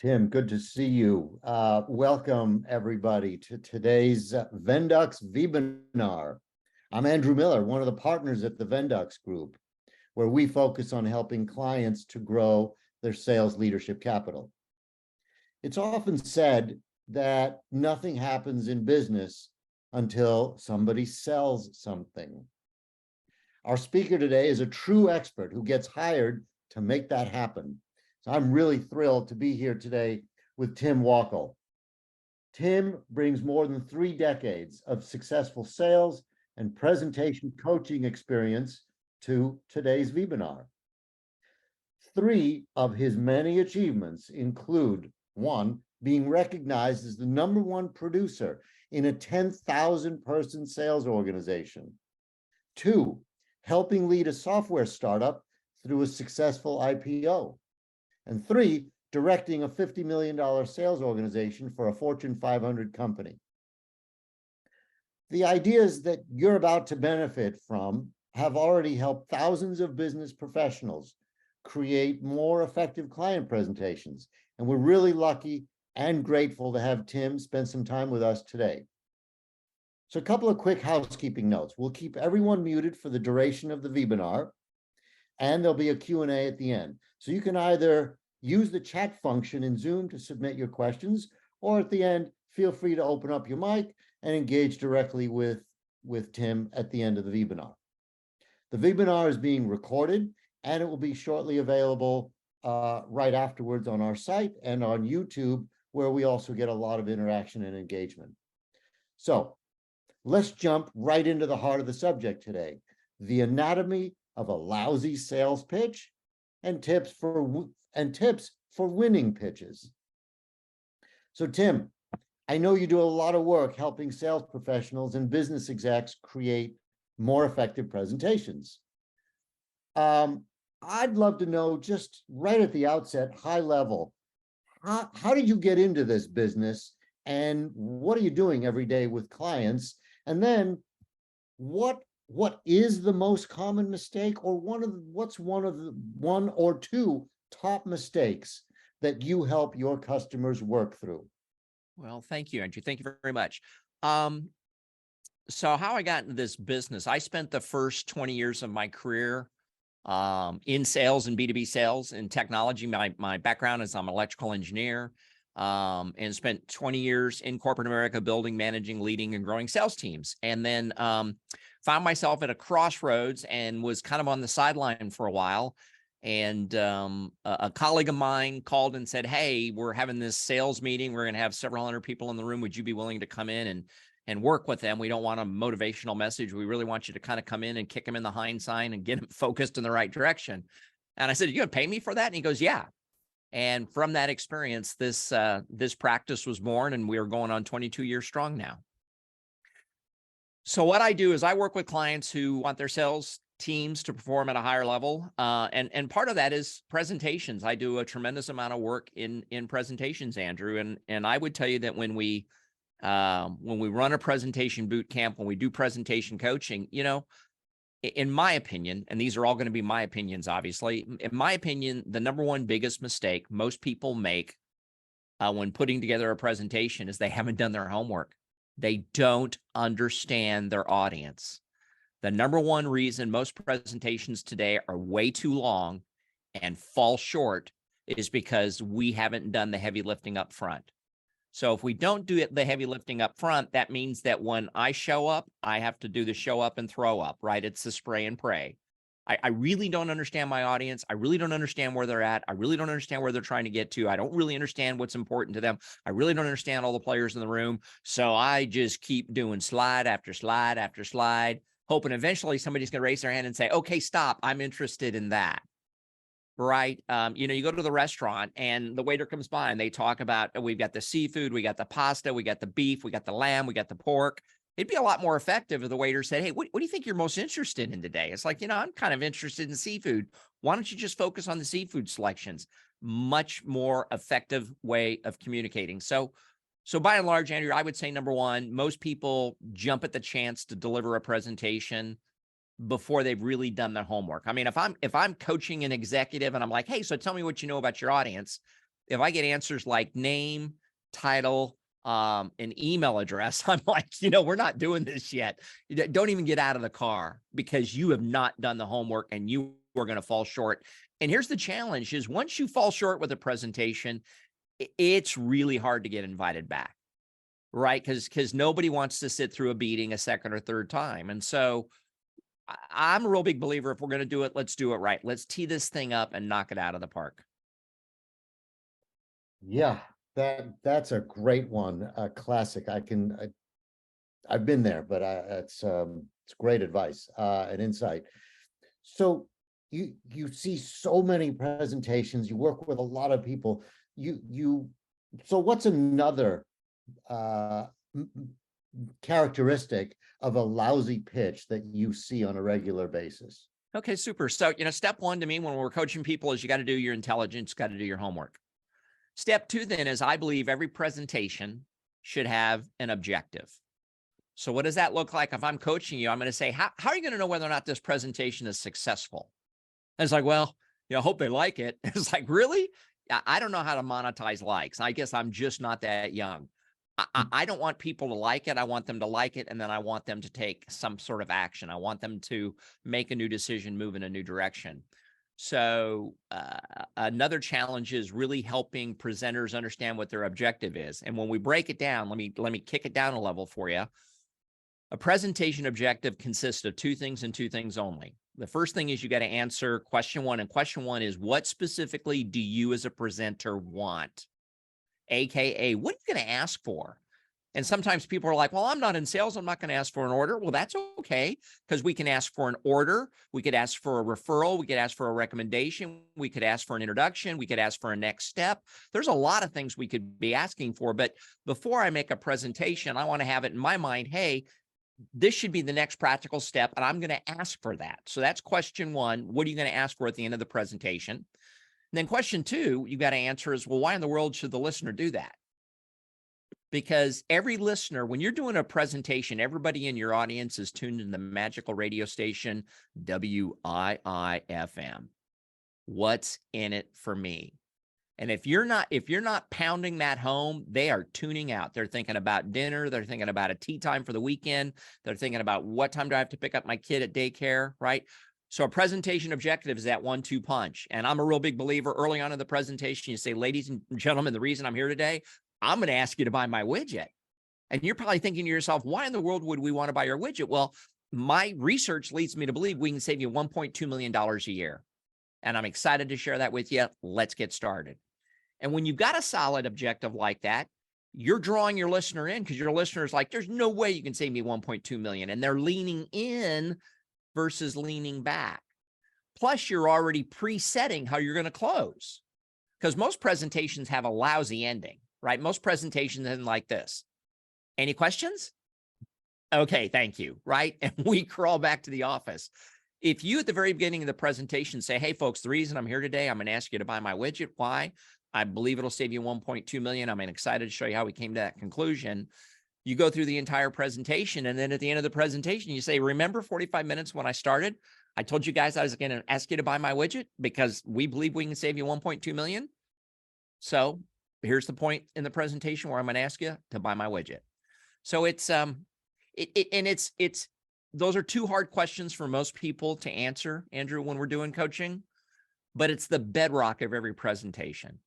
Tim, good to see you. Welcome everybody to today's Vendux ve-BINAR. I'm Andrew Miller, one of the partners at the Vendux Group, where we focus on helping clients to grow their sales leadership capital. It's often said that nothing happens in business until somebody sells something. Our speaker today is a true expert who gets hired to make that happen. So I'm really thrilled to be here today with Tim Wackel. Tim brings more than 3 decades of successful sales and presentation coaching experience to today's ve-BINAR. 3 of his many achievements include: 1, being recognized as the #1 producer in a 10,000 person sales organization. 2, helping lead a software startup through a successful IPO. And 3, directing a $50 million sales organization for a Fortune 500 company. The ideas that you're about to benefit from have already helped thousands of business professionals create more effective client presentations. And we're really lucky and grateful to have Tim spend some time with us today. So a couple of quick housekeeping notes. We'll keep everyone muted for the duration of the webinar, and there'll be a Q&A at the end. So you can either use the chat function in Zoom to submit your questions, or at the end, feel free to open up your mic and engage directly with Tim at the end of the webinar. The webinar is being recorded, and it will be shortly available right afterwards on our site and on YouTube, where we also get a lot of interaction and engagement. So let's jump right into the heart of the subject today: the anatomy of a lousy sales pitch and tips for winning pitches. So Tim, I know you do a lot of work helping sales professionals and business execs create more effective presentations. I'd love to know, just right at the outset, high level, how did you get into this business, and what are you doing every day with clients? And then what is the most common mistake, or what's one of the 1 or 2 top mistakes that you help your customers work through? Well, thank you, Andrew. Thank you very much. So how I got into this business, I spent the first 20 years of my career in sales and B2B sales and technology. My background is I'm an electrical engineer, and spent 20 years in corporate America building, managing, leading, and growing sales teams. And then found myself at a crossroads and was kind of on the sideline for a while. And a colleague of mine called and said, "Hey, we're having this sales meeting. We're going to have several hundred people in the room. Would you be willing to come in and work with them? We don't want a motivational message. We really want you to kind of come in and kick them in the hind sign and get them focused in the right direction." And I said, "Are you going to pay me for that?" And he goes, "Yeah." And from that experience, this practice was born, and we are going on 22 years strong now. So what I do is I work with clients who want their sales teams to perform at a higher level. And part of that is presentations. I do a tremendous amount of work in presentations, Andrew. And I would tell you that when we run a presentation boot camp, when we do presentation coaching, in my opinion, and these are all going to be my opinions, obviously, in my opinion, the #1 biggest mistake most people make when putting together a presentation is they haven't done their homework. They don't understand their audience. The #1 reason most presentations today are way too long and fall short is because we haven't done the heavy lifting up front. So if we don't do the heavy lifting up front, that means that when I show up, I have to do the show up and throw up, right? It's the spray and pray. I really don't understand my audience. I really don't understand where they're at. I really don't understand where they're trying to get to. I don't really understand what's important to them. I really don't understand all the players in the room. So I just keep doing slide after slide after slide, hoping eventually somebody's going to raise their hand and say, "Okay, stop. I'm interested in that." Right. You go to the restaurant and the waiter comes by and they talk about, "Oh, we've got the seafood, we got the pasta, we got the beef, we got the lamb, we got the pork." It'd be a lot more effective if the waiter said, "Hey, what do you think you're most interested in today?" It's like, I'm kind of interested in seafood. Why don't you just focus on the seafood selections? Much more effective way of communicating. So by and large, Andrew, I would say #1, most people jump at the chance to deliver a presentation before they've really done their homework. I mean, if I'm coaching an executive and I'm like, "Hey, so tell me what you know about your audience," if I get answers like name, title, an email address, I'm like, we're not doing this yet. Don't even get out of the car because you have not done the homework and you are going to fall short. And here's the challenge is once you fall short with a presentation, it's really hard to get invited back, right? Because nobody wants to sit through a beating a second or third time. And so I'm a real big believer, if we're going to do it, let's do it right. Let's tee this thing up and knock it out of the park. Yeah, that's a great one, a classic. I've been there, but it's great advice, and insight. So you see so many presentations, you work with a lot of people. So what's another uh characteristic of a lousy pitch that you see on a regular basis? Okay, super. So, step one to me when we're coaching people is you got to do your intelligence, got to do your homework. Step two then is I believe every presentation should have an objective. So what does that look like? If I'm coaching you, I'm going to say, how are you going to know whether or not this presentation is successful? And it's like, well, I hope they like it. It's like, really? I don't know how to monetize likes. I guess I'm just not that young. I don't want people to like it. I want them to like it. And then I want them to take some sort of action. I want them to make a new decision, move in a new direction. So another challenge is really helping presenters understand what their objective is. And when we break it down, let me kick it down a level for you. A presentation objective consists of two things and two things only. The first thing is you got to answer question one. And question one is, what specifically do you as a presenter want? AKA, what are you going to ask for? And sometimes people are like, well, I'm not in sales. I'm not going to ask for an order. Well, that's okay, because we can ask for an order. We could ask for a referral. We could ask for a recommendation. We could ask for an introduction. We could ask for a next step. There's a lot of things we could be asking for. But before I make a presentation, I want to have it in my mind, hey, this should be the next practical step, and I'm going to ask for that. So that's question one. What are you going to ask for at the end of the presentation? And then question two, you got to answer is, well, why in the world should the listener do that? Because every listener, when you're doing a presentation, everybody in your audience is tuned in the magical radio station, WIIFM. What's in it for me? And if you're not pounding that home, they are tuning out. They're thinking about dinner. They're thinking about a tea time for the weekend. They're thinking about what time do I have to pick up my kid at daycare, right? So a presentation objective is that 1-2 punch. And I'm a real big believer early on in the presentation, you say, ladies and gentlemen, the reason I'm here today, I'm going to ask you to buy my widget. And you're probably thinking to yourself, why in the world would we want to buy your widget? Well, my research leads me to believe we can save you $1.2 million a year. And I'm excited to share that with you. Let's get started. And when you've got a solid objective like that, you're drawing your listener in, because your listener is like, there's no way you can save me 1.2 million. And they're leaning in versus leaning back. Plus, you're already presetting how you're going to close, because most presentations have a lousy ending, right? Most presentations end like this. Any questions? Okay, thank you, right? And we crawl back to the office. If you at the very beginning of the presentation say, hey, folks, the reason I'm here today, I'm going to ask you to buy my widget. Why? I believe it'll save you 1.2 million. I'm excited to show you how we came to that conclusion. You go through the entire presentation, and then at the end of the presentation, you say, remember 45 minutes when I started? I told you guys I was going to ask you to buy my widget because we believe we can save you 1.2 million. So here's the point in the presentation where I'm going to ask you to buy my widget. So it's those are two hard questions for most people to answer, Andrew, when we're doing coaching, but it's the bedrock of every presentation.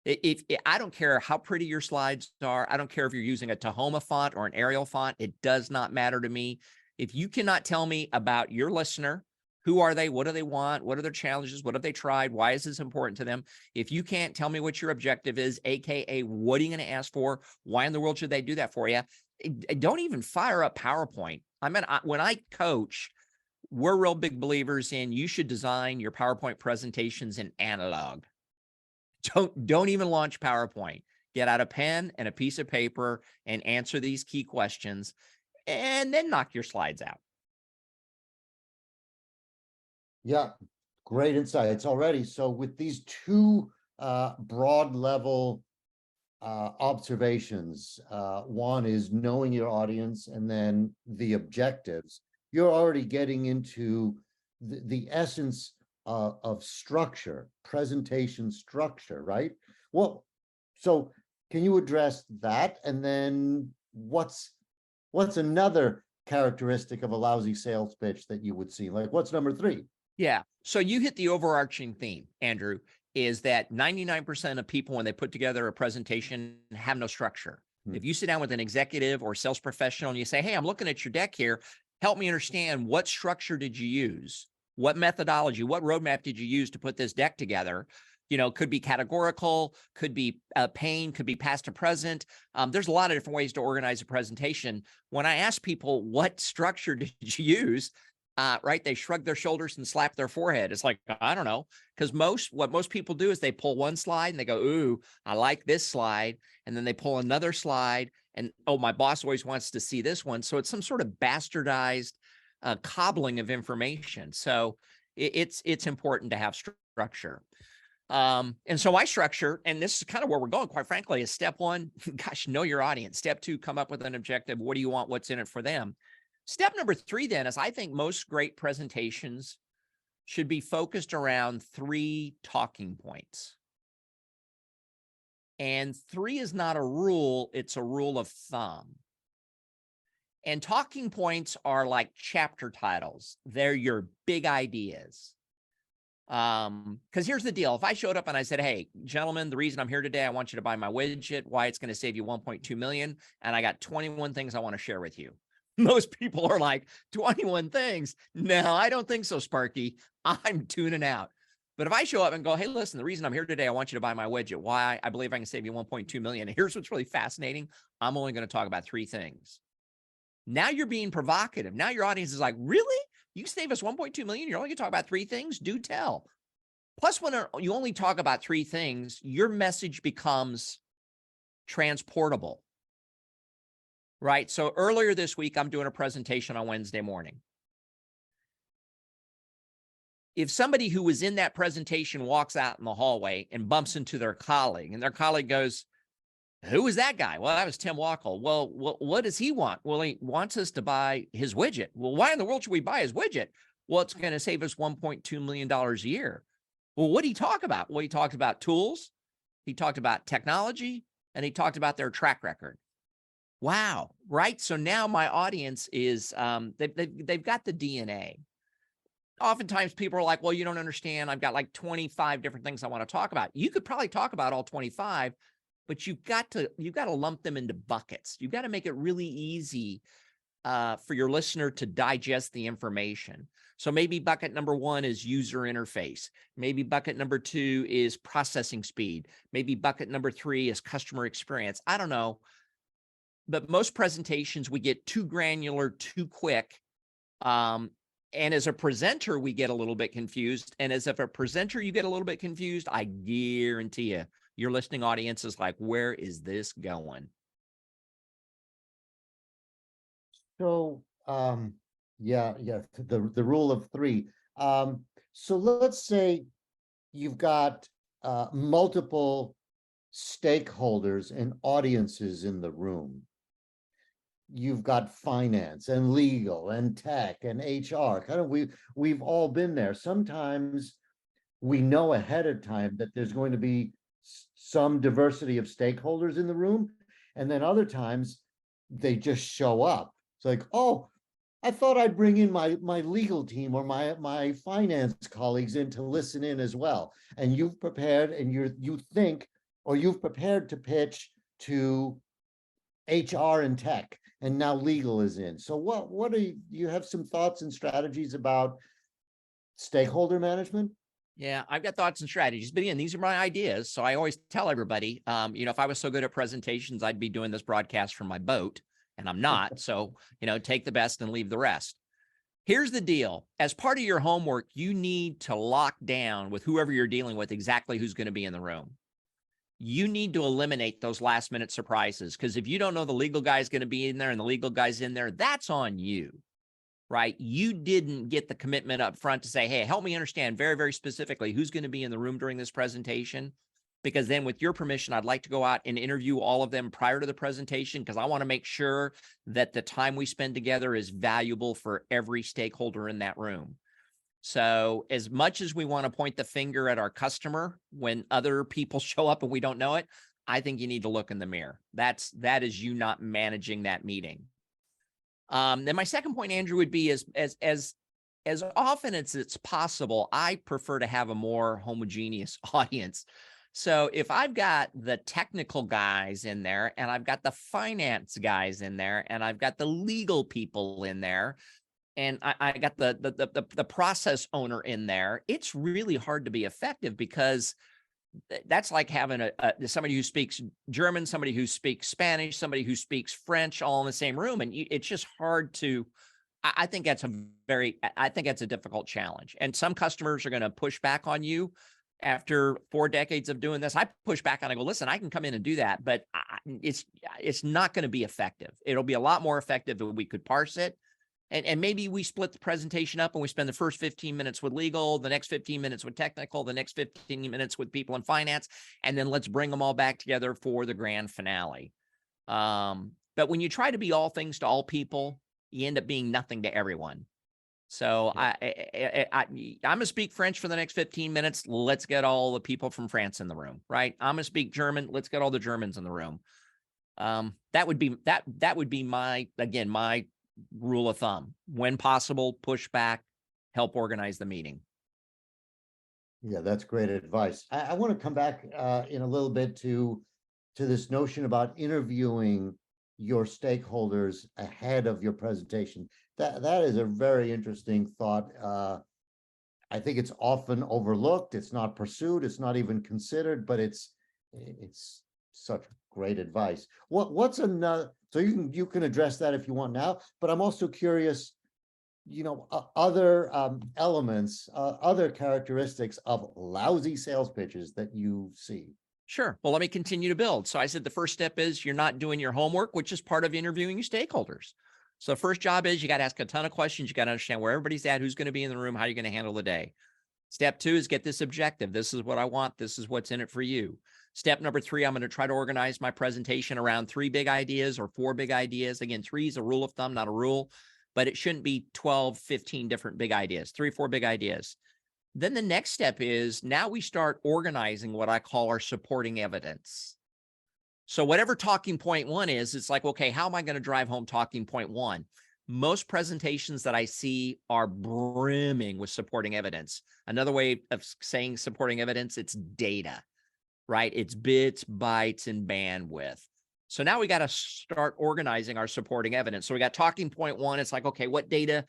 If I don't care how pretty your slides are, I don't care if you're using a Tahoma font or an Arial font, it does not matter to me. If you cannot tell me about your listener, who are they? What do they want? What are their challenges? What have they tried? Why is this important to them? If you can't tell me what your objective is, AKA, what are you going to ask for? Why in the world should they do that for you? Don't even fire up PowerPoint. I mean, when I coach, we're real big believers in you should design your PowerPoint presentations in analog. Don't even launch PowerPoint. Get out a pen and a piece of paper and answer these key questions, and then knock your slides out. Yeah, great insights already. So with these two broad level observations, one is knowing your audience, and then the objectives, you're already getting into the essence of structure, presentation structure, right? Well, so can you address that? And then what's another characteristic of a lousy sales pitch that you would see? Like, what's number 3? Yeah. So you hit the overarching theme, Andrew, is that 99% of people, when they put together a presentation, have no structure. If you sit down with an executive or sales professional and you say, hey, I'm looking at your deck here, help me understand, what structure did you use? What methodology, what roadmap did you use to put this deck together? You know, could be categorical, could be pain, could be past to present. There's a lot of different ways to organize a presentation. When I ask people, what structure did you use? Right, they shrug their shoulders and slap their forehead. It's like, I don't know, because what most people do is they pull one slide and they go, ooh, I like this slide. And then they pull another slide and, oh, my boss always wants to see this one. So it's some sort of bastardized cobbling of information. So it's important to have structure. And so my structure, and this is kind of where we're going, quite frankly, is step 1, gosh, know your audience. Step 2, come up with an objective. What do you want? What's in it for them? Step number 3 then is, I think most great presentations should be focused around 3 talking points. And 3 is not a rule, it's a rule of thumb. And talking points are like chapter titles. They're your big ideas. Because here's the deal. If I showed up and I said, hey, gentlemen, the reason I'm here today, I want you to buy my widget, why it's going to save you 1.2 million. And I got 21 things I want to share with you. Most people are like, 21 things? No, I don't think so, Sparky. I'm tuning out. But if I show up and go, hey, listen, the reason I'm here today, I want you to buy my widget. Why? I believe I can save you 1.2 million. And here's what's really fascinating. I'm only going to talk about 3 things. Now you're being provocative. Now your audience is like, really? You save us 1.2 million? You're only going to talk about 3 things? Do tell. Plus, when you only talk about 3 things, your message becomes transportable. Right. So earlier this week, I'm doing a presentation on Wednesday morning. If somebody who was in that presentation walks out in the hallway and bumps into their colleague, and their colleague goes, who is that guy? Well, that was Tim Wackel. Well, what does he want? Well, he wants us to buy his widget. Well, why in the world should we buy his widget? Well, it's going to save us $1.2 million a year. Well, what did he talk about? Well, he talked about tools. He talked about technology, and he talked about their track record. Wow. Right. So now my audience is, they've got the DNA. Oftentimes people are like, well, you don't understand. I've got like 25 different things I want to talk about. You could probably talk about all 25, but you've got to lump them into buckets. You've got to make it really easy for your listener to digest the information. So maybe bucket number 1 is user interface. Maybe bucket number 2 is processing speed. Maybe bucket number 3 is customer experience. I don't know. But most presentations, we get too granular, too quick. And as a presenter, we get a little bit confused. And as if a presenter, you get a little bit confused, I guarantee you, your listening audience is like, where is this going? So, yeah, the rule of 3. So let's say you've got multiple stakeholders and audiences in the room. You've got finance and legal and tech and HR. Kind of we've all been there. Sometimes we know ahead of time that there's going to be some diversity of stakeholders in the room, and then other times they just show up. It's like, oh, I thought I'd bring in my legal team or my finance colleagues in to listen in as well. And you've prepared, and you've prepared to pitch to HR and tech, and now legal is in. So what do you have some thoughts and strategies about stakeholder management? Yeah, I've got thoughts and strategies, but again, these are my ideas. So I always tell everybody, if I was so good at presentations, I'd be doing this broadcast from my boat, and I'm not. So, take the best and leave the rest. Here's the deal. As part of your homework, you need to lock down with whoever you're dealing with exactly who's going to be in the room. You need to eliminate those last minute surprises, because if you don't know the legal guy is going to be in there and the legal guy's in there, that's on you, right? You didn't get the commitment up front to say, hey, help me understand very, very specifically who's going to be in the room during this presentation. Because then with your permission, I'd like to go out and interview all of them prior to the presentation, because I want to make sure that the time we spend together is valuable for every stakeholder in that room. So as much as we want to point the finger at our customer when other people show up and we don't know it, I think you need to look in the mirror. That is you not managing that meeting. Then my second point, Andrew, would be as often as it's possible, I prefer to have a more homogeneous audience. So if I've got the technical guys in there and I've got the finance guys in there and I've got the legal people in there and I got the process owner in there, it's really hard to be effective because that's like having somebody who speaks German, somebody who speaks Spanish, somebody who speaks French, all in the same room. And it's just hard to, I think that's a difficult challenge. And some customers are going to push back on you after 4 decades of doing this. I push back and I go, listen, I can come in and do that, but it's not going to be effective. It'll be a lot more effective if we could parse it. And maybe we split the presentation up and we spend the first 15 minutes with legal, the next 15 minutes with technical, the next 15 minutes with people in finance, and then let's bring them all back together for the grand finale. But when you try to be all things to all people, you end up being nothing to everyone. So I'm going to speak French for the next 15 minutes. Let's get all the people from France in the room, right? I'm going to speak German. Let's get all the Germans in the room. That would be my rule of thumb. When possible, push back, help organize the meeting. Yeah, that's great advice. I want to come back in a little bit to this notion about interviewing your stakeholders ahead of your presentation. That is a very interesting thought. I think it's often overlooked. It's not pursued. It's not even considered, but it's such great advice. What's another? So you can address that if you want now, but I'm also curious, other elements, other characteristics of lousy sales pitches that you see. Sure. Well, let me continue to build. So I said the first step is you're not doing your homework, which is part of interviewing your stakeholders. So first job is you got to ask a ton of questions. You got to understand where everybody's at, who's going to be in the room, how you're going to handle the day. Step 2 is get this objective. This is what I want. This is what's in it for you. Step number 3, I'm going to try to organize my presentation around 3 big ideas or 4 big ideas. Again, 3 is a rule of thumb, not a rule, but it shouldn't be 12, 15 different big ideas, 3 or 4 big ideas. Then the next step is now we start organizing what I call our supporting evidence. So whatever talking point 1 is, it's like, okay, how am I going to drive home talking point 1? Most presentations that I see are brimming with supporting evidence. Another way of saying supporting evidence, it's data, right? It's bits, bytes, and bandwidth. So now we got to start organizing our supporting evidence. So we got talking point 1. It's like, okay, what data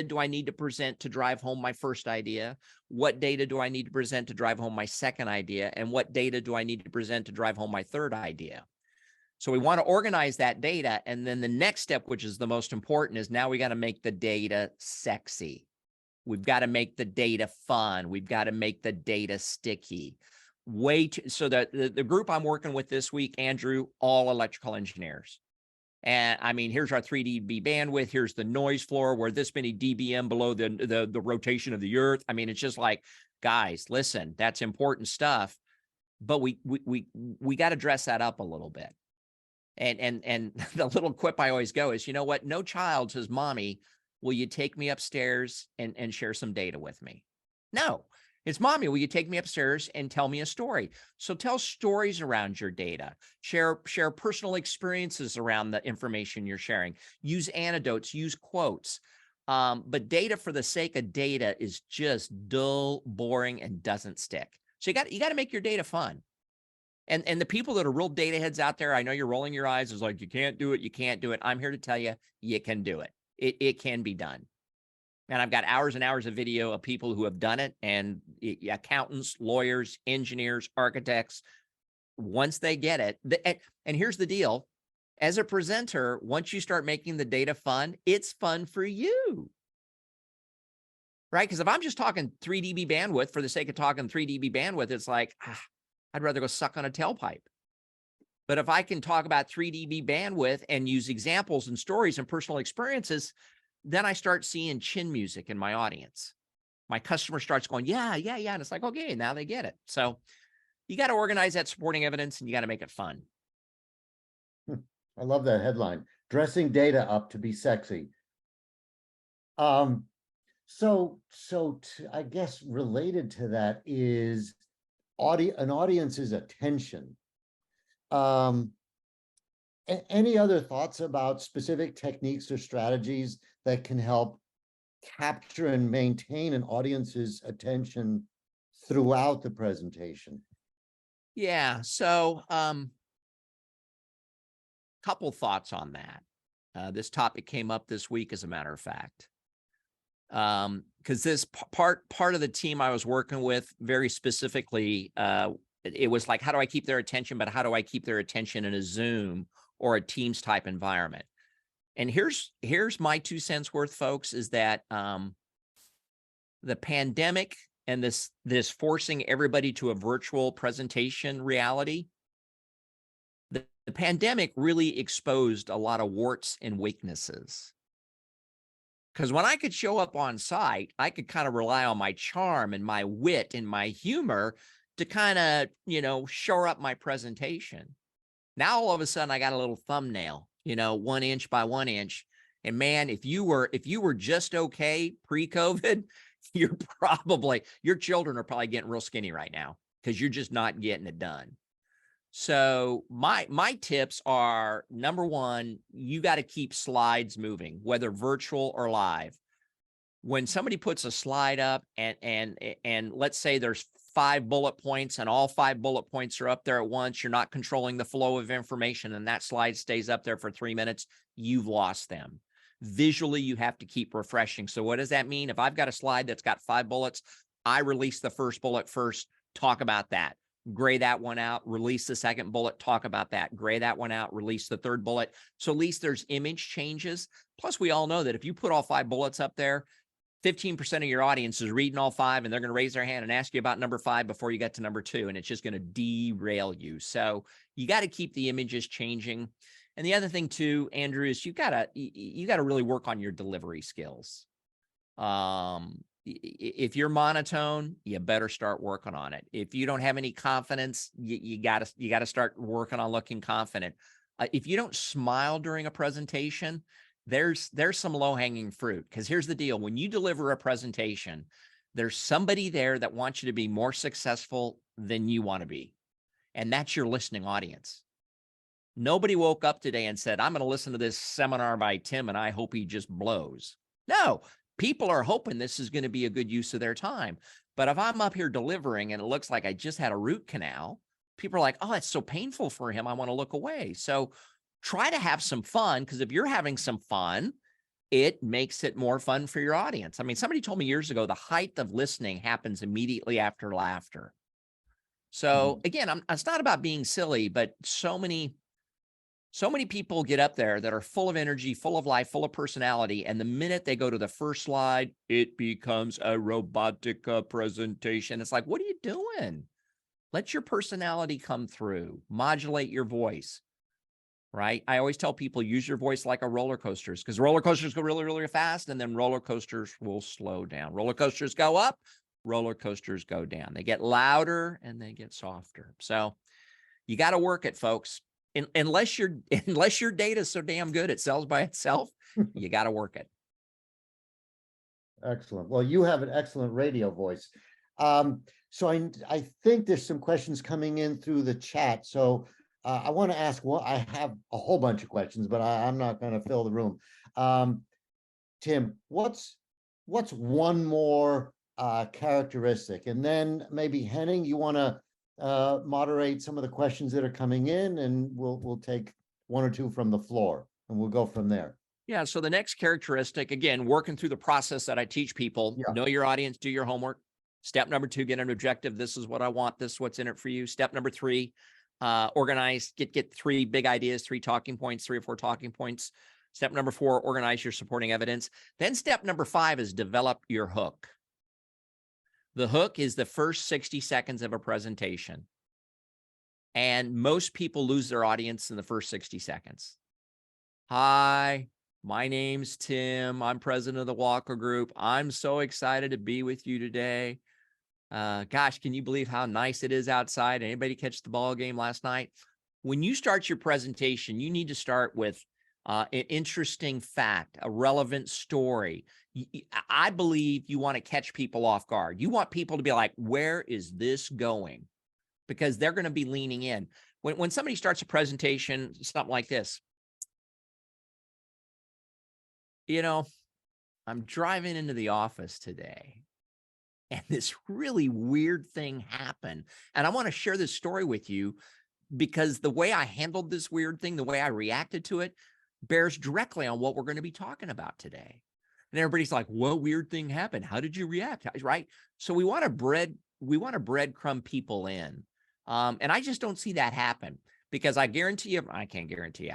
do I need to present to drive home my first idea? What data do I need to present to drive home my second idea? And what data do I need to present to drive home my third idea? So we want to organize that data. And then the next step, which is the most important, is now we got to make the data sexy. We've got to make the data fun. We've got to make the data sticky. So the group I'm working with this week, Andrew, all electrical engineers. And I mean, here's our 3 dB bandwidth. Here's the noise floor. We're this many dBm below the rotation of the earth. I mean, it's just like, guys, listen, that's important stuff, but we got to dress that up a little bit. And the little quip I always go is, you know what? No child says, mommy, will you take me upstairs and share some data with me? No, it's mommy, will you take me upstairs and tell me a story? So tell stories around your data, share personal experiences around the information you're sharing, use anecdotes, use quotes. But data for the sake of data is just dull, boring, and doesn't stick. So you got to make your data fun. And the people that are real data heads out there, I know you're rolling your eyes. It's like, you can't do it. You can't do it. I'm here to tell you, you can do it. It can be done. And I've got hours and hours of video of people who have done it, and accountants, lawyers, engineers, architects, once they get it. And here's the deal. As a presenter, once you start making the data fun, it's fun for you. Right? Because if I'm just talking 3 dB bandwidth for the sake of talking 3 dB bandwidth, it's like, I'd rather go suck on a tailpipe. But if I can talk about 3 dB bandwidth and use examples and stories and personal experiences, then I start seeing chin music in my audience. My customer starts going, yeah. And it's like, okay, now they get it. So you got to organize that supporting evidence and you got to make it fun. I love that headline, dressing data up to be sexy. I guess related to that is an audience's attention. Um, any other thoughts about specific techniques or strategies that can help capture and maintain an audience's attention throughout the presentation? Yeah. So, couple thoughts on that. This topic came up this week, as a matter of fact. Because this part of the team I was working with, very specifically, it was like, how do I keep their attention, but how do I keep their attention in a Zoom or a Teams type environment? And here's my 2 cents worth, folks, is that the pandemic and this forcing everybody to a virtual presentation reality, the pandemic really exposed a lot of warts and weaknesses. Because when I could show up on site, I could kind of rely on my charm and my wit and my humor to kind of, shore up my presentation. Now, all of a sudden, I got a little thumbnail, 1 inch by 1 inch. And man, if you were just okay pre-COVID, your children are probably getting real skinny right now because you're just not getting it done. So my tips are, number one, you got to keep slides moving, whether virtual or live. When somebody puts a slide up and let's say there's 5 bullet points and all 5 bullet points are up there at once, you're not controlling the flow of information and that slide stays up there for 3 minutes, you've lost them. Visually, you have to keep refreshing. So what does that mean? If I've got a slide that's got 5 bullets, I release the first bullet first, talk about that. Gray that one out, release the second bullet, talk about that. Gray that one out, release the third bullet. So at least there's image changes. Plus, we all know that if you put all 5 bullets up there, 15% of your audience is reading all 5 and they're going to raise their hand and ask you about number 5 before you get to number 2. And it's just going to derail you. So you got to keep the images changing. And the other thing too, Andrew, is you gotta really work on your delivery skills. If you're monotone, you better start working on it. If you don't have any confidence, you gotta start working on looking confident. If you don't smile during a presentation, there's some low-hanging fruit. Because here's the deal: when you deliver a presentation, there's somebody there that wants you to be more successful than you want to be, and that's your listening audience. Nobody woke up today and said, I'm going to listen to this seminar by Tim and I hope he just blows. No, people are hoping this is going to be a good use of their time. But if I'm up here delivering and it looks like I just had a root canal, people are like, oh, it's so painful for him, I want to look away. So try to have some fun, because if you're having some fun, it makes it more fun for your audience. I mean, somebody told me years ago, the height of listening happens immediately after laughter. So again, it's not about being silly, but so many people get up there that are full of energy, full of life, full of personality. And the minute they go to the first slide, it becomes a robotica presentation. It's like, what are you doing? Let your personality come through, modulate your voice, right? I always tell people, use your voice like a roller coasters, because roller coasters go really, really fast. And then roller coasters will slow down. Roller coasters go up, roller coasters go down. They get louder and they get softer. So you got to work it, folks. Unless your data is so damn good it sells by itself, you got to work it. Excellent. Well, you have an excellent radio voice. So I think there's some questions coming in through the chat. So I want to ask, well, I have a whole bunch of questions, but I'm not going to fill the room. Tim, what's one more characteristic? And then maybe Henning, you want to moderate some of the questions that are coming in, and we'll take 1 or 2 from the floor and we'll go from there. Yeah. So the next characteristic, again, working through the process that I teach people, know your audience, do your homework. Step number 2, get an objective. This is what I want. This is what's in it for you. Step number 3, organize, get 3 big ideas, 3 talking points, 3 or 4 talking points. Step number 4, organize your supporting evidence. Then step number 5 is develop your hook. The hook is the first 60 seconds of a presentation. And most people lose their audience in the first 60 seconds. Hi, my name's Tim. I'm president of the Walker Group. I'm so excited to be with you today. Gosh, can you believe how nice it is outside? Anybody catch the ball game last night? When you start your presentation, you need to start with an interesting fact, a relevant story. I believe you want to catch people off guard. You want people to be like, where is this going? Because they're going to be leaning in. When somebody starts a presentation, something like this, you know, I'm driving into the office today and this really weird thing happened. And I want to share this story with you because the way I handled this weird thing, the way I reacted to it, bears directly on what we're going to be talking about today. And everybody's like, what weird thing happened? How did you react? Right? So we want to breadcrumb people in. And I just don't see that happen because I guarantee you, I can't guarantee you,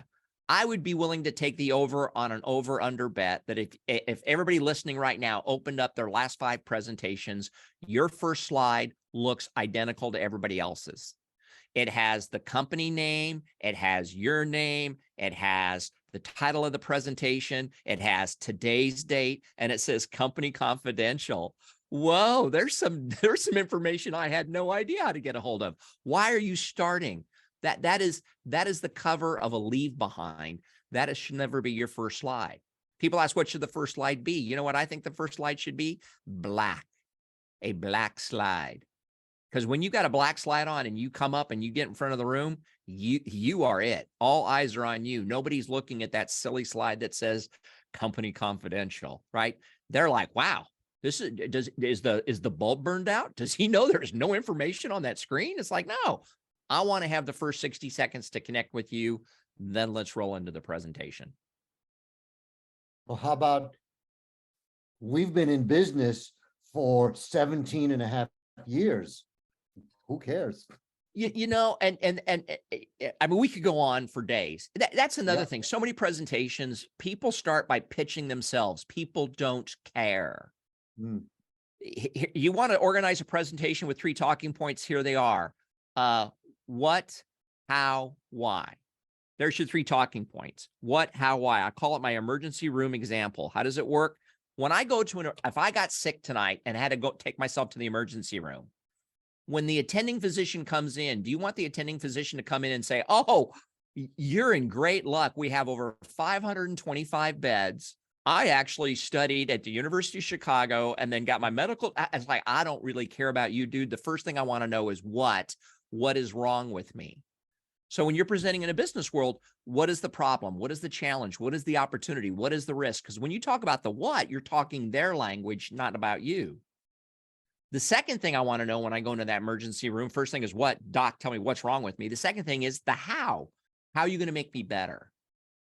I would be willing to take the over on an over-under bet that if everybody listening right now opened up their last 5 presentations, your first slide looks identical to everybody else's. It has the company name, it has your name, it has the title of the presentation, it has today's date, and it says company confidential. Whoa, there's some information I had no idea how to get a hold of. Why are you starting? That is the cover of a leave behind. Should never be your first slide. People ask, what should the first slide be? You know what I think the first slide should be? Black, a black slide. Because when you got a black slide on and you come up and you get in front of the room, you are it. All eyes are on you. Nobody's looking at that silly slide that says company confidential, right? They're like, wow, is the bulb burned out? Does he know there's no information on that screen? It's like, no, I want to have the first 60 seconds to connect with you. Then let's roll into the presentation. Well, how about we've been in business for 17 and a half years. Who cares? You know, and I mean, we could go on for days. That's another thing. So many presentations, people start by pitching themselves. People don't care. You want to organize a presentation with 3 talking points. Here they are. What, how, why? There's your 3 talking points. What, how, why? I call it my emergency room example. How does it work? When I go to if I got sick tonight and had to go take myself to the emergency room, when the attending physician comes in, do you want the attending physician to come in and say, oh, you're in great luck. We have over 525 beds. I actually studied at the University of Chicago and then got my medical. It's like, I don't really care about you, dude. The first thing I want to know is what is wrong with me? So when you're presenting in a business world, what is the problem? What is the challenge? What is the opportunity? What is the risk? Because when you talk about the what, you're talking their language, not about you. The second thing I want to know when I go into that emergency room, first thing is what? Doc, tell me what's wrong with me. The second thing is the how. How are you going to make me better?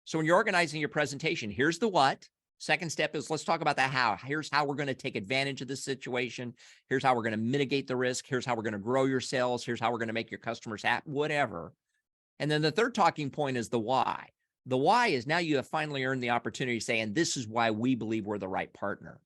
So when you're organizing your presentation, here's the what. Second step is let's talk about the how. Here's how we're going to take advantage of this situation. Here's how we're going to mitigate the risk. Here's how we're going to grow your sales. Here's how we're going to make your customers happy, whatever. And then the third talking point is the why. The why is now you have finally earned the opportunity to say, and this is why we believe we're the right partner.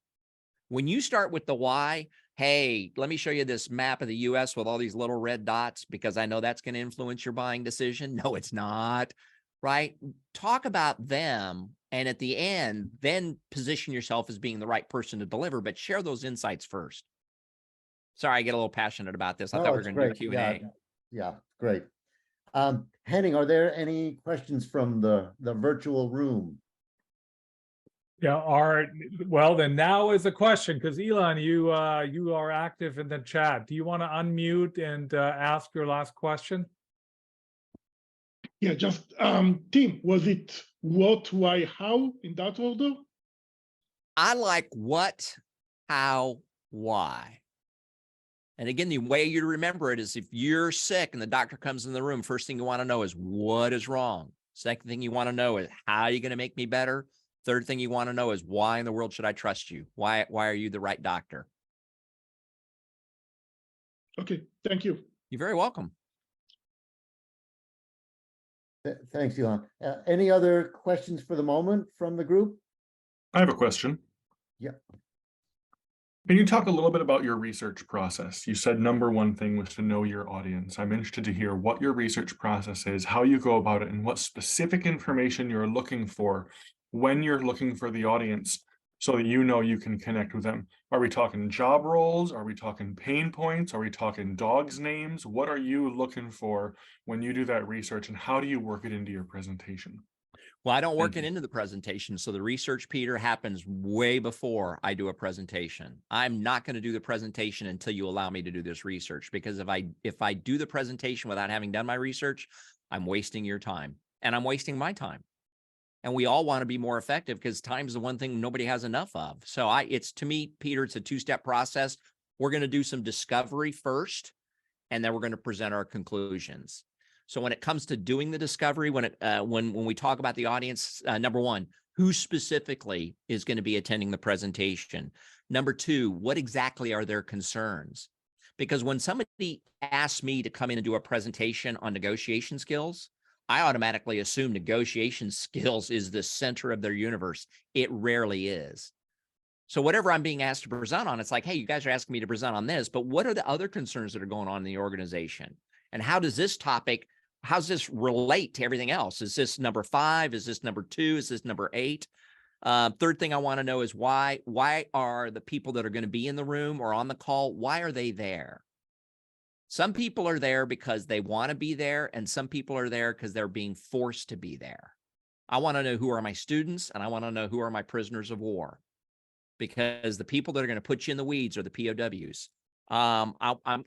When you start with the why, hey, let me show you this map of the US with all these little red dots because I know that's going to influence your buying decision. No, it's not, right? Talk about them. And at the end, then position yourself as being the right person to deliver, but share those insights first. Sorry, I get a little passionate about this. I thought we were going to do Q&A. Yeah, great. Henning, are there any questions from the virtual room? Yeah, well, then now is a question, because Elon, you are active in the chat. Do you want to unmute and ask your last question? Yeah, just Tim, was it what, why, how in that order? I like what, how, why. And again, the way you remember it is if you're sick and the doctor comes in the room, first thing you want to know is what is wrong. Second thing you want to know is how are you going to make me better? Third thing you want to know is why in the world should I trust you? Why are you the right doctor? Okay, thank you. You're very welcome. Thanks, Elon. Any other questions for the moment from the group? I have a question. Yeah. Can you talk a little bit about your research process? You said number one thing was to know your audience. I'm interested to hear what your research process is, how you go about it, and what specific information you're looking for when you're looking for the audience so that you know you can connect with them. Are we talking job roles? Are we talking pain points? Are we talking dogs' names? What are you looking for when you do that research, and how do you work it into your presentation? Well, I don't work Thank it you. into the presentation. So the research, Peter, happens way before I do a presentation. I'm not going to do the presentation until you allow me to do this research, because if I do the presentation without having done my research, I'm wasting your time and I'm wasting my time. And we all want to be more effective because time is the one thing nobody has enough of. So it's, to me, Peter, it's a two-step process. We're going to do some discovery first, and then we're going to present our conclusions. So when it comes to doing the discovery, when we talk about the audience, number one, who specifically is going to be attending the presentation? Number two, what exactly are their concerns? Because when somebody asks me to come in and do a presentation on negotiation skills, I automatically assume negotiation skills is the center of their universe. It rarely is. So whatever I'm being asked to present on, it's like, hey, you guys are asking me to present on this, but what are the other concerns that are going on in the organization? And how does this relate to everything else? Is this number 5? Is this number 2? Is this number 8? Third thing I want to know is why are the people that are going to be in the room or on the call, why are they there? Some people are there because they want to be there, and some people are there because they're being forced to be there. I want to know who are my students, and I want to know who are my prisoners of war, because the people that are going to put you in the weeds are the POWs. I'm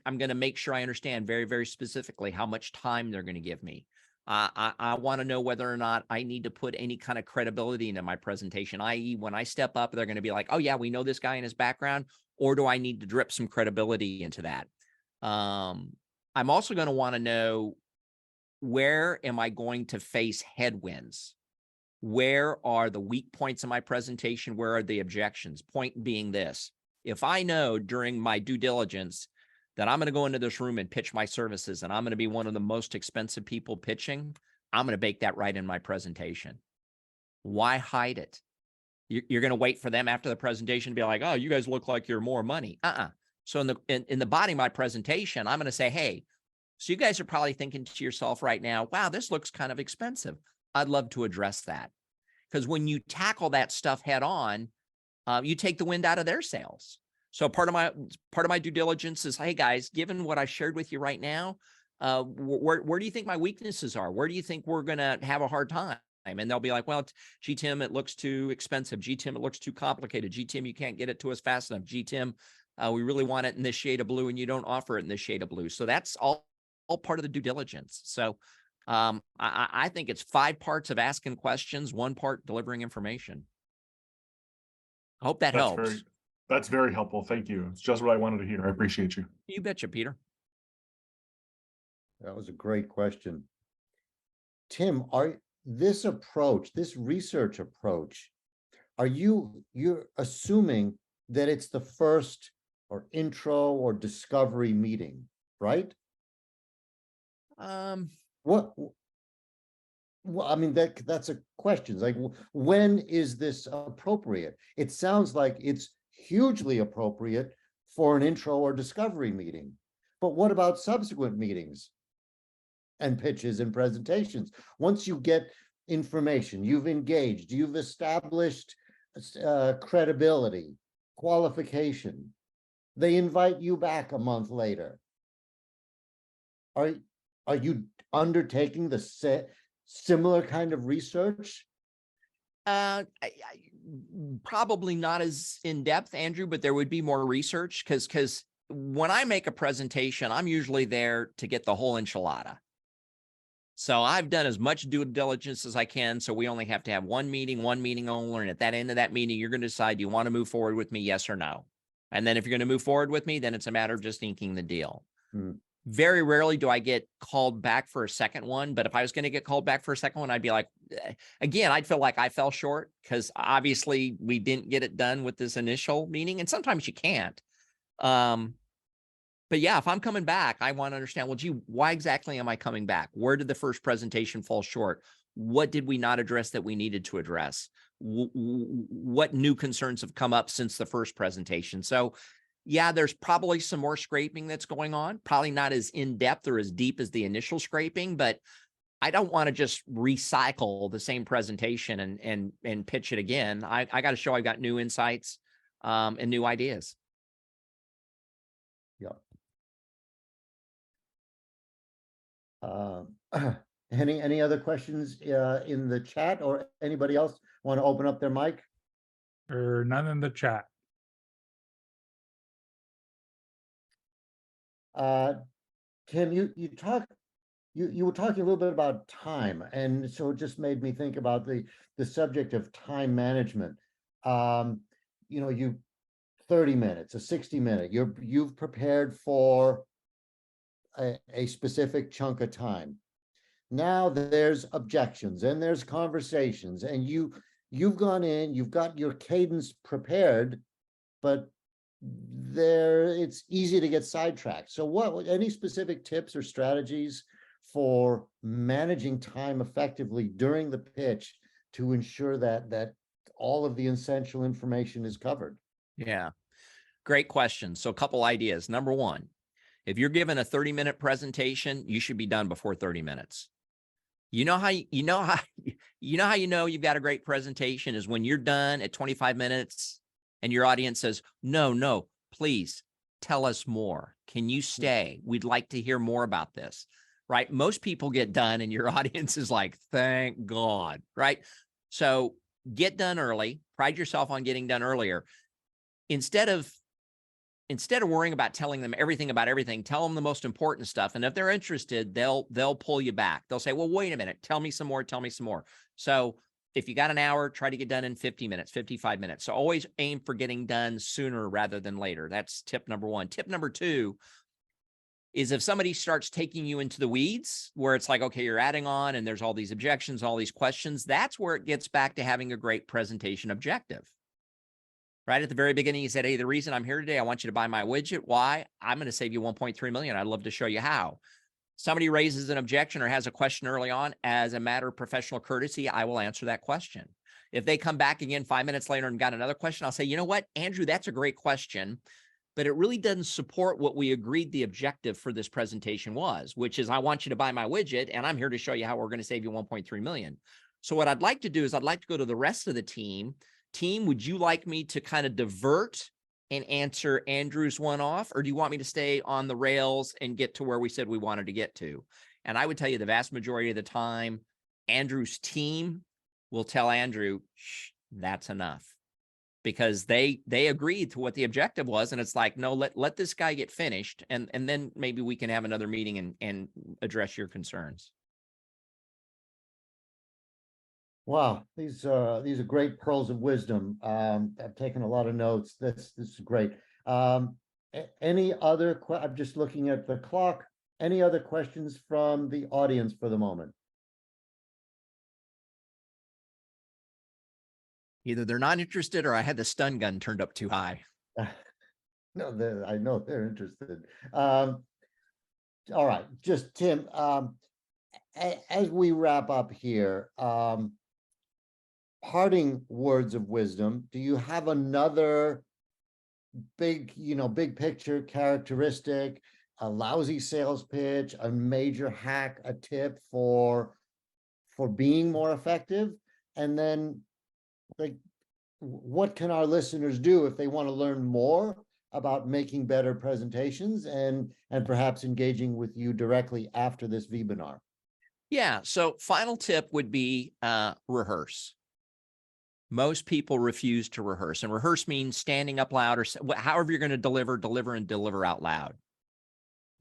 going to make sure I understand very, very specifically how much time they're going to give me. I want to know whether or not I need to put any kind of credibility into my presentation, i.e. when I step up, they're going to be like, oh yeah, we know this guy and his background, or do I need to drip some credibility into that? I'm also going to want to know, where am I going to face headwinds? Where are the weak points in my presentation? Where are the objections? Point being this: if I know during my due diligence that I'm going to go into this room and pitch my services, and I'm going to be one of the most expensive people pitching, I'm going to bake that right in my presentation. Why hide it? You're going to wait for them after the presentation to be like, oh, you guys look like you're more money. So in the body of my presentation, I'm going to say, hey, so you guys are probably thinking to yourself right now, wow, this looks kind of expensive. I'd love to address that. Because when you tackle that stuff head on, you take the wind out of their sails. So part of my due diligence is, hey guys, given what I shared with you right now, where do you think my weaknesses are? Where do you think we're going to have a hard time? And they'll be like, well, gee, Tim, it looks too expensive. Gee, Tim, it looks too complicated. Gee, Tim, you can't get it to us fast enough. Gee, Tim, we really want it in this shade of blue, and you don't offer it in this shade of blue. So that's all part of the due diligence. So I think it's 5 parts of asking questions, 1 part delivering information. I hope that helps. That's very helpful. Thank you. It's just what I wanted to hear. I appreciate you. You betcha, Peter. That was a great question. Tim, this research approach, you're assuming that it's the first or intro or discovery meeting, right? Well, I mean, that's a question. Like, when is this appropriate? It sounds like it's hugely appropriate for an intro or discovery meeting. But what about subsequent meetings and pitches and presentations? Once you get information, you've engaged, you've established credibility, qualification, they invite you back a month later. Are you undertaking the similar kind of research? Probably not as in depth, Andrew, but there would be more research, because when I make a presentation, I'm usually there to get the whole enchilada. So I've done as much due diligence as I can. So we only have to have one meeting only. And at that end of that meeting, you're going to decide, do you want to move forward with me? Yes or no. And then if you're going to move forward with me, then it's a matter of just inking the deal. Very rarely do I get called back for a second one. But if I was going to get called back for a second one, I'd be like, again, I'd feel like I fell short, because obviously we didn't get it done with this initial meeting. And sometimes you can't. But yeah, if I'm coming back, I want to understand, well, gee, why exactly am I coming back? Where did the first presentation fall short? What did we not address that we needed to address? What new concerns have come up since the first presentation? So yeah, there's probably some more scraping that's going on, probably not as in depth or as deep as the initial scraping, but I don't want to just recycle the same presentation and pitch it again. I got to show I've got new insights and new ideas. Yeah. Any other questions in the chat, or anybody else want to open up their mic? Or none in the chat. Tim, you were talking a little bit about time, and so it just made me think about the subject of time management. You know, you 30 minutes, a 60-minute, you've prepared for a specific chunk of time. Now there's objections and there's conversations, and you've gone in, you've got your cadence prepared, but it's easy to get sidetracked. So any specific tips or strategies for managing time effectively during the pitch to ensure that all of the essential information is covered? Yeah, great question. So a couple ideas. Number one, if you're given a 30-minute presentation, you should be done before 30 minutes. You know how you've got a great presentation is when you're done at 25 minutes and your audience says, no, please tell us more. Can you stay? We'd like to hear more about this, right? Most people get done and your audience is like, thank God, right? So get done early, pride yourself on getting done earlier. Instead of worrying about telling them everything about everything, tell them the most important stuff. And if they're interested, they'll pull you back. They'll say, well, wait a minute, tell me some more. So if you got an hour, try to get done in 50 minutes, 55 minutes. So always aim for getting done sooner rather than later. That's tip number one. Tip number two is if somebody starts taking you into the weeds where it's like, okay, you're adding on and there's all these objections, all these questions, that's where it gets back to having a great presentation objective. Right at the very beginning, you said, hey, the reason I'm here today, I want you to buy my widget. Why? I'm going to save you 1.3 million. I'd love to show you how. Somebody raises an objection or has a question early on, as a matter of professional courtesy, I will answer that question. If they come back again 5 minutes later and got another question, I'll say, you know what, Andrew, that's a great question, but it really doesn't support what we agreed the objective for this presentation was, which is I want you to buy my widget and I'm here to show you how we're going to save you 1.3 million. So what I'd like to do is I'd like to go to the rest of the team. Team, would you like me to kind of divert and answer Andrew's one off, or do you want me to stay on the rails and get to where we said we wanted to get to? And I would tell you the vast majority of the time, Andrew's team will tell Andrew, shh, that's enough, because they agreed to what the objective was. And it's like, no, let this guy get finished. And then maybe we can have another meeting and address your concerns. Wow, these are great pearls of wisdom. I've taken a lot of notes. This is great. Any other? I'm just looking at the clock. Any other questions from the audience for the moment? Either they're not interested or I had the stun gun turned up too high. No, I know they're interested. All right, just Tim, as we wrap up here, parting words of wisdom, do you have another big picture characteristic, a lousy sales pitch, a major hack, a tip for being more effective? And then, like, what can our listeners do if they want to learn more about making better presentations and perhaps engaging with you directly after this webinar? Yeah, so final tip would be rehearse. Most people refuse to rehearse, and rehearse means standing up loud or however you're going to deliver out loud.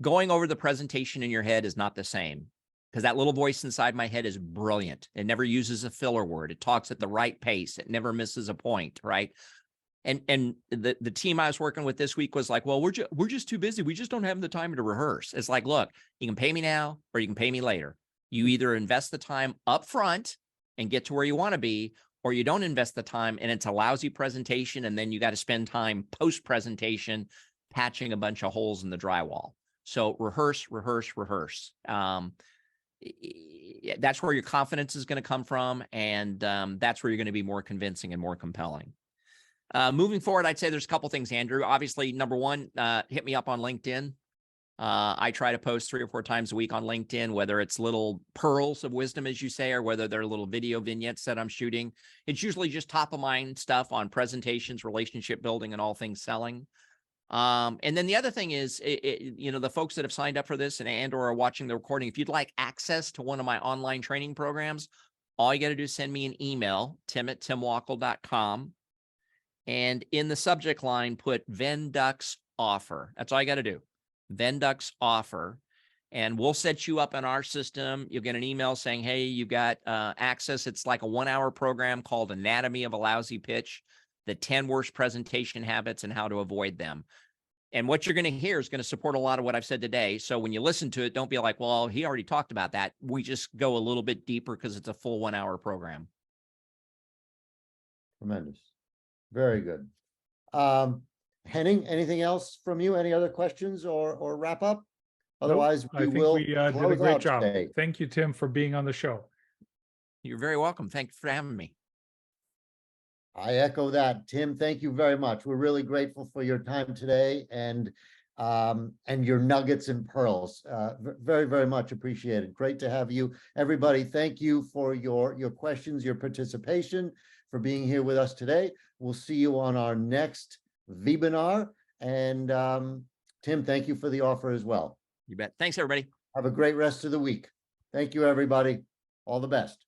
Going over the presentation in your head is not the same, because that little voice inside my head is brilliant. It never uses a filler word. It talks at the right pace. It never misses a point, right? And the team I was working with this week was like, well, we're just too busy. We just don't have the time to rehearse. It's like, look, you can pay me now or you can pay me later. You either invest the time up front and get to where you want to be, or you don't invest the time and it's a lousy presentation. And then you got to spend time post-presentation patching a bunch of holes in the drywall. So rehearse. That's where your confidence is going to come from. And that's where you're going to be more convincing and more compelling. Moving forward, I'd say there's a couple things, Andrew. Obviously, number one, hit me up on LinkedIn. I try to post 3 or 4 times a week on LinkedIn, whether it's little pearls of wisdom, as you say, or whether they're little video vignettes that I'm shooting. It's usually just top of mind stuff on presentations, relationship building, and all things selling. And then the other thing is, the folks that have signed up for this and or are watching the recording, if you'd like access to one of my online training programs, all you got to do is send me an email, tim@timwackel.com. And in the subject line, put Vendux offer. That's all you got to do. Vendux offer. And we'll set you up in our system. You'll get an email saying, hey, you got access. It's like a 1-hour program called Anatomy of a Lousy Pitch, the 10 worst presentation habits and how to avoid them. And what you're going to hear is going to support a lot of what I've said today. So when you listen to it, don't be like, well, he already talked about that. We just go a little bit deeper because it's a full 1-hour program. Tremendous. Very good. Henning, anything else from you? Any other questions or wrap up? Otherwise, I think will we did a close great out job. today. Thank you, Tim, for being on the show. You're very welcome. Thanks for having me. I echo that. Tim, thank you very much. We're really grateful for your time today and your nuggets and pearls. Very, very much appreciated. Great to have you. Everybody, thank you for your questions, your participation, for being here with us today. We'll see you on our next webinar. And Tim, thank you for the offer as well. You bet. Thanks, everybody. Have a great rest of the week. Thank you, everybody. All the best.